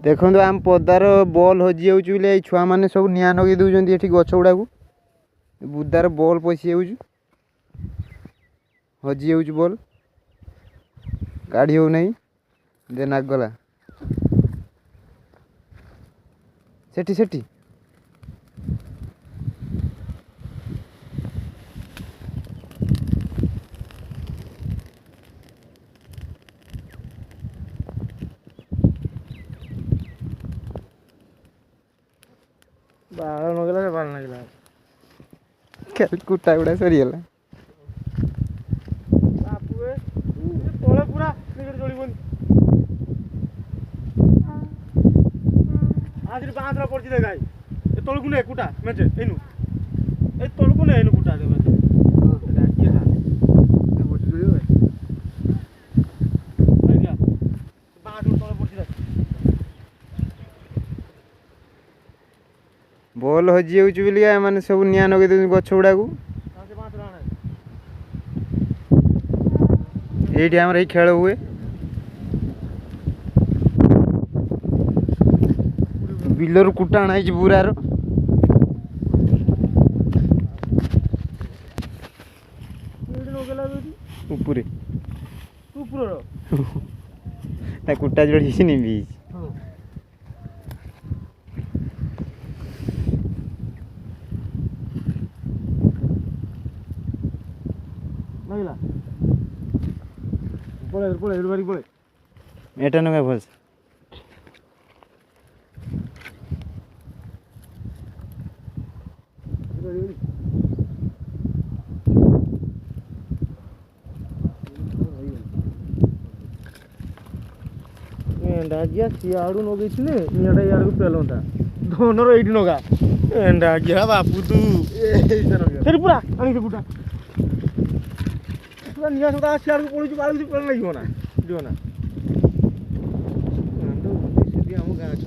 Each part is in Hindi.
देखो आम पदार बॉल हजि जाऊँ छुआ मैंने सब निआ नगे दूसरी ये गछ गुड़ा बुदार बॉल पशि जाऊँ हजि जाऊँ बॉल काढ़ी हो नहीं दे नागला सेठी सेठी बाल नगला बाल नगला कुटा गुड़ा सरीगला बापुए तले पूरा चलबन आज बाँधरा पड़ी दे गाई ए तलकू ने कुटा मेचे एनु ए तलकू ने एनु कुटा दे मेचे किए खा बटी जोड़ी भाई गया बाँध तले पड़ी दे बॉल हजि जाऊँ मैंने सब निआ नगे दूसरी गछ गुड़ा ये आम खेल हुए बिलर कुटा आना बुरार उपरे कुटा जोड़ी नहीं बीच नगला पड़े पड़े बारी पड़े एटा नगा भल एंडागिया सियाड़ू नगे छिने इयाडा यार को पेलंता दोनों एडी नगा एंडागिया बापू तू तेरी पूरा आनी से गुटा पूरा निया सदा सियाड़ को पड़ी बाल को पेल नहीं होना जो ना अंदो सीधी हम गाछ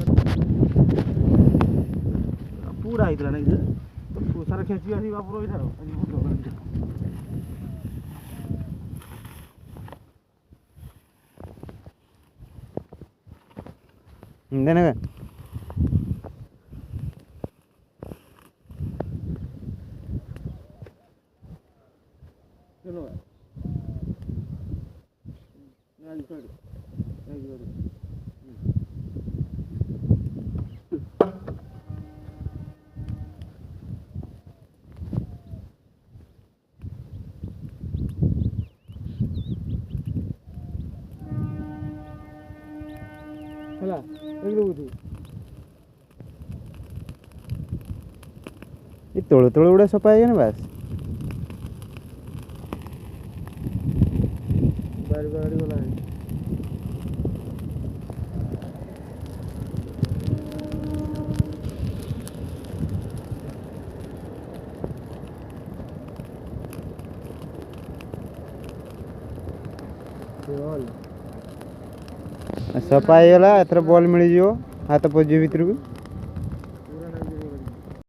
पूरा आइतला नहीं तो सारा खेची आसी बापू रो इधर देना चलो आज कर हला एक दो ये तोड़ तोड़ उड़ा सफा है ना बस बारी बारी वाला है सफा है एथर बॉल मिल जो हाथ पजे भीतर को